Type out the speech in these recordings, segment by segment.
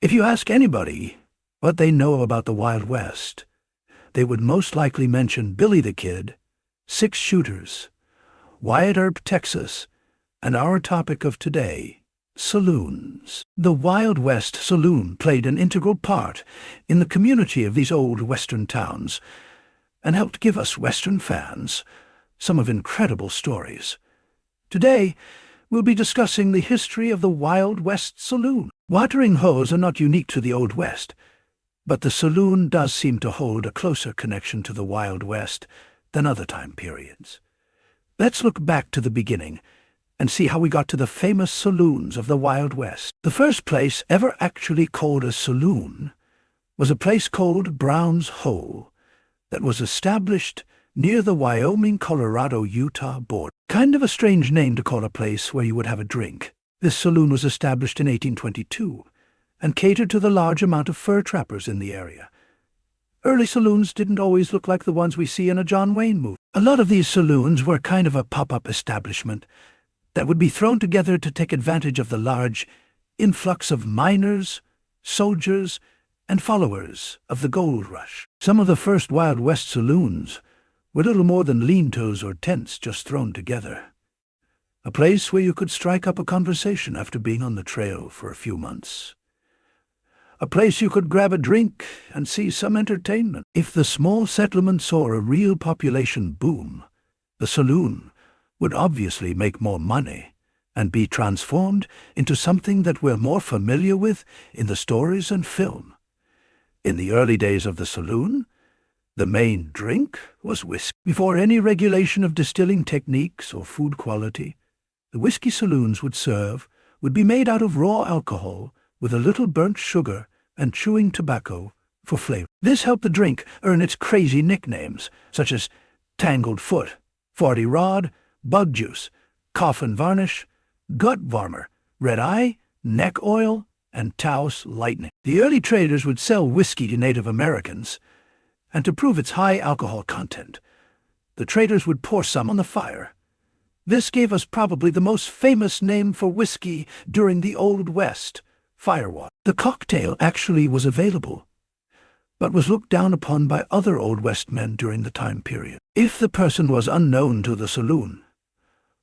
If you ask anybody what they know about the Wild West, they would most likely mention Billy the Kid, 6 shooters, Wyatt Earp, Texas, and our topic of today, saloons. The Wild West saloon played an integral part in the community of these old Western towns and helped give us Western fans some of incredible stories. Today, we'll be discussing the history of the Wild West saloon. Watering holes are not unique to the Old West, but the saloon does seem to hold a closer connection to the Wild West than other time periods. Let's look back to the beginning and see how we got to the famous saloons of the Wild West. The first place ever actually called a saloon was a place called Brown's Hole that was established near the Wyoming-Colorado-Utah border. Kind of a strange name to call a place where you would have a drink. This saloon was established in 1822 and catered to the large amount of fur trappers in the area. Early saloons didn't always look like the ones we see in a John Wayne movie. A lot of these saloons were kind of a pop-up establishment that would be thrown together to take advantage of the large influx of miners, soldiers, and followers of the gold rush. Some of the first Wild West saloons were little more than lean-tos or tents just thrown together. A place where you could strike up a conversation after being on the trail for a few months. A place you could grab a drink and see some entertainment. If the small settlement saw a real population boom, the saloon would obviously make more money and be transformed into something that we're more familiar with in the stories and film. In the early days of the saloon, the main drink was whiskey. Before any regulation of distilling techniques or food quality, the whiskey saloons would be made out of raw alcohol with a little burnt sugar and chewing tobacco for flavor. This helped the drink earn its crazy nicknames, such as Tangled Foot, 40 Rod, Bug Juice, Coffin Varnish, Gut Varmer, Red Eye, Neck Oil, and Taos Lightning. The early traders would sell whiskey to Native Americans, and to prove its high alcohol content, the traders would pour some on the fire. This gave us probably the most famous name for whiskey during the Old West, firewater. The cocktail actually was available, but was looked down upon by other Old West men during the time period. If the person was unknown to the saloon,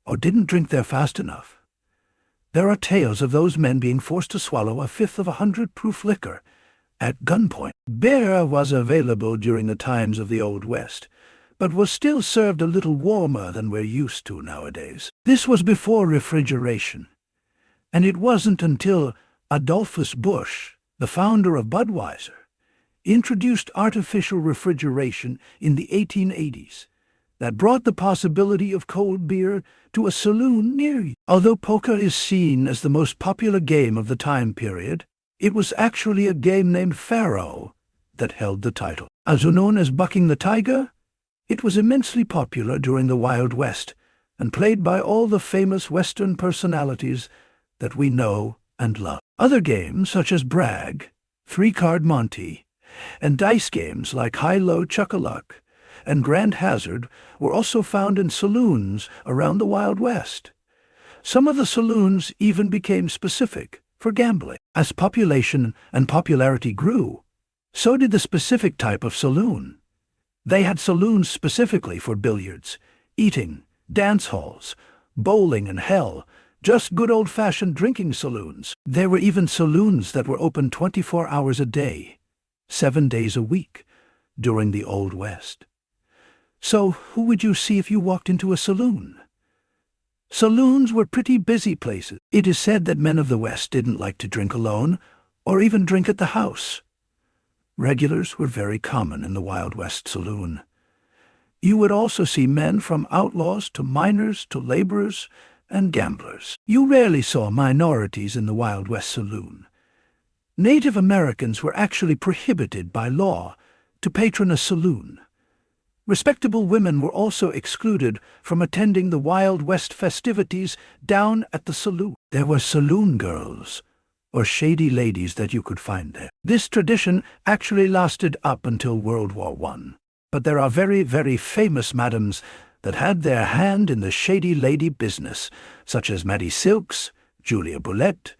or didn't drink there fast enough, there are tales of those men being forced to swallow a fifth of 100 proof liquor at gunpoint. Beer was available during the times of the Old West, but was still served a little warmer than we're used to nowadays. This was before refrigeration, and it wasn't until Adolphus Busch, the founder of Budweiser, introduced artificial refrigeration in the 1880s that brought the possibility of cold beer to a saloon near you. Although poker is seen as the most popular game of the time period, it was actually a game named Faro that held the title. Also known as Bucking the Tiger, it was immensely popular during the Wild West and played by all the famous Western personalities that we know and love. Other games such as Brag, 3-Card Monte, and dice games like High-Low Chuck-a-Luck and Grand Hazard were also found in saloons around the Wild West. Some of the saloons even became specific for gambling. As population and popularity grew, so did the specific type of saloon. They had saloons specifically for billiards, eating, dance halls, bowling, and hell, just good old-fashioned drinking saloons. There were even saloons that were open 24 hours a day, 7 days a week, during the Old West. So who would you see if you walked into a saloon? Saloons were pretty busy places. It is said that men of the West didn't like to drink alone, or even drink at the house. Regulars were very common in the Wild West saloon. You would also see men from outlaws to miners to laborers and gamblers. You rarely saw minorities in the Wild West saloon. Native Americans were actually prohibited by law to patron a saloon. Respectable women were also excluded from attending the Wild West festivities down at the saloon. There were saloon girls, or shady ladies that you could find there. This tradition actually lasted up until World War I. But there are very, very famous madams that had their hand in the shady lady business, such as Maddie Silks, Julia Boulette,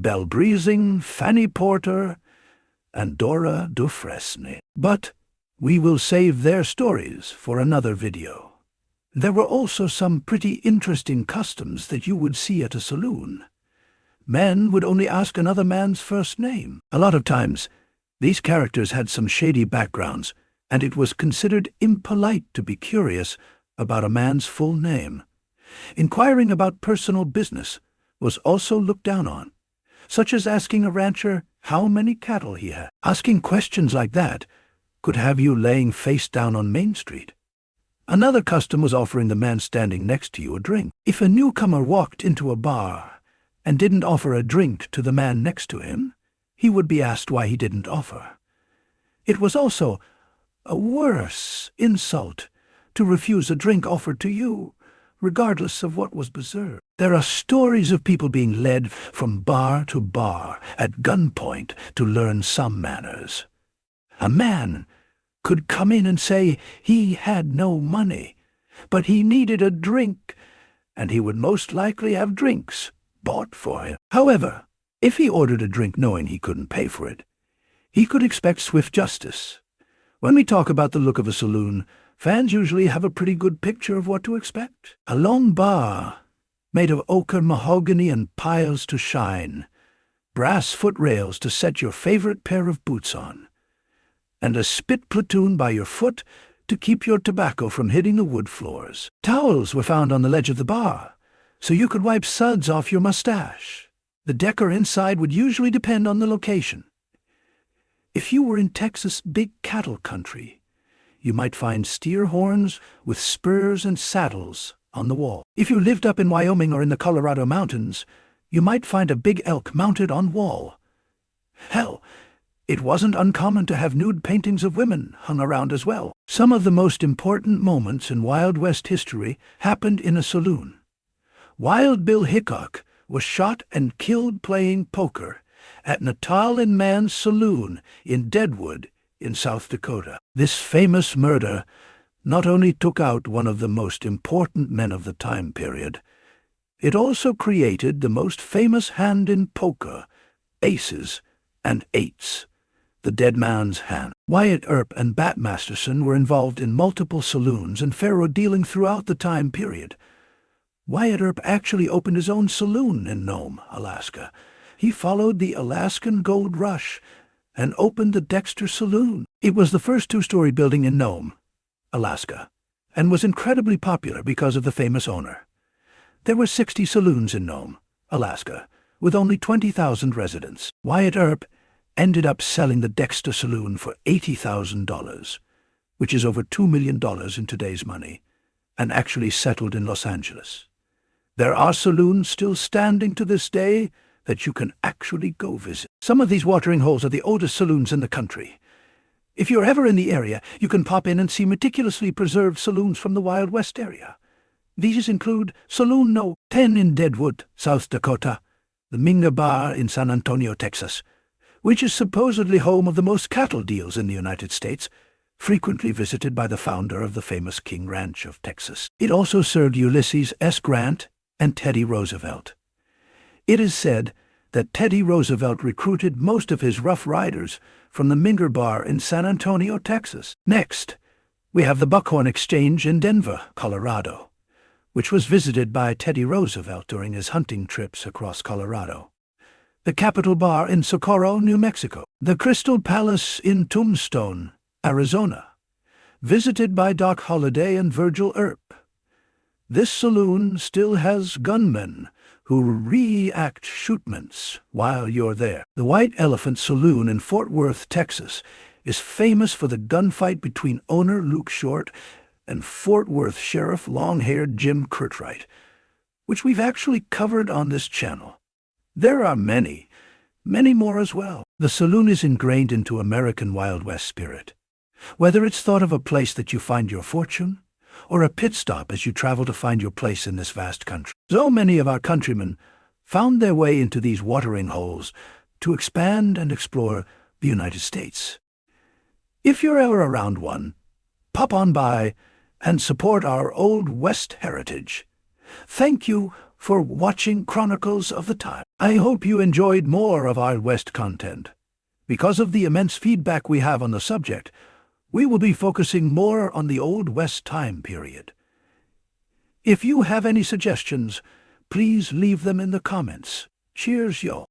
Belle Breezing, Fanny Porter, and Dora Dufresne. But we will save their stories for another video. There were also some pretty interesting customs that you would see at a saloon. Men would only ask another man's first name. A lot of times, these characters had some shady backgrounds, and it was considered impolite to be curious about a man's full name. Inquiring about personal business was also looked down on, such as asking a rancher how many cattle he had. Asking questions like that could have you laying face down on Main Street. Another custom was offering the man standing next to you a drink. If a newcomer walked into a bar and didn't offer a drink to the man next to him, he would be asked why he didn't offer. It was also a worse insult to refuse a drink offered to you, regardless of what was deserved. There are stories of people being led from bar to bar at gunpoint to learn some manners. A man could come in and say he had no money, but he needed a drink, and he would most likely have drinks bought for him. However, if he ordered a drink knowing he couldn't pay for it, he could expect swift justice. When we talk about the look of a saloon, fans usually have a pretty good picture of what to expect. A long bar made of ochre mahogany and piles to shine, brass footrails to set your favorite pair of boots on, and a spit platoon by your foot to keep your tobacco from hitting the wood floors. Towels were found on the ledge of the bar, so you could wipe suds off your mustache. The decor inside would usually depend on the location. If you were in Texas' big cattle country, you might find steer horns with spurs and saddles on the wall. If you lived up in Wyoming or in the Colorado mountains, you might find a big elk mounted on wall. Hell, it wasn't uncommon to have nude paintings of women hung around as well. Some of the most important moments in Wild West history happened in a saloon. Wild Bill Hickok was shot and killed playing poker at Natal and Mann's Saloon in Deadwood in South Dakota. This famous murder not only took out one of the most important men of the time period, it also created the most famous hand in poker, aces and eights, the dead man's hand. Wyatt Earp and Bat Masterson were involved in multiple saloons and faro dealing throughout the time period. Wyatt Earp actually opened his own saloon in Nome, Alaska. He followed the Alaskan Gold Rush and opened the Dexter Saloon. It was the first two-story building in Nome, Alaska, and was incredibly popular because of the famous owner. There were 60 saloons in Nome, Alaska, with only 20,000 residents. Wyatt Earp ended up selling the Dexter Saloon for $80,000, which is over $2 million in today's money, and actually settled in Los Angeles. There are saloons still standing to this day that you can actually go visit. Some of these watering holes are the oldest saloons in the country. If you're ever in the area, you can pop in and see meticulously preserved saloons from the Wild West area. These include Saloon No. 10 in Deadwood, South Dakota, the Minga Bar in San Antonio, Texas, which is supposedly home of the most cattle deals in the United States, frequently visited by the founder of the famous King Ranch of Texas. It also served Ulysses S. Grant and Teddy Roosevelt. It is said that Teddy Roosevelt recruited most of his Rough Riders from the Minger Bar in San Antonio, Texas. Next, we have the Buckhorn Exchange in Denver, Colorado, which was visited by Teddy Roosevelt during his hunting trips across Colorado. The Capitol Bar in Socorro, New Mexico. The Crystal Palace in Tombstone, Arizona, visited by Doc Holliday and Virgil Earp. This saloon still has gunmen who reenact shootments while you're there. The White Elephant Saloon in Fort Worth, Texas, is famous for the gunfight between owner Luke Short and Fort Worth Sheriff long-haired Jim Curtright, which we've actually covered on this channel. There are many more as well. The saloon is ingrained into American Wild West spirit. Whether it's thought of a place that you find your fortune, or a pit stop as you travel to find your place in this vast country. So many of our countrymen found their way into these watering holes to expand and explore the United States. If you're ever around one, pop on by and support our Old West heritage. Thank you for watching Chronicles of the Time. I hope you enjoyed more of our West content. Because of the immense feedback we have on the subject, we will be focusing more on the Old West time period. If you have any suggestions, please leave them in the comments. Cheers, yo.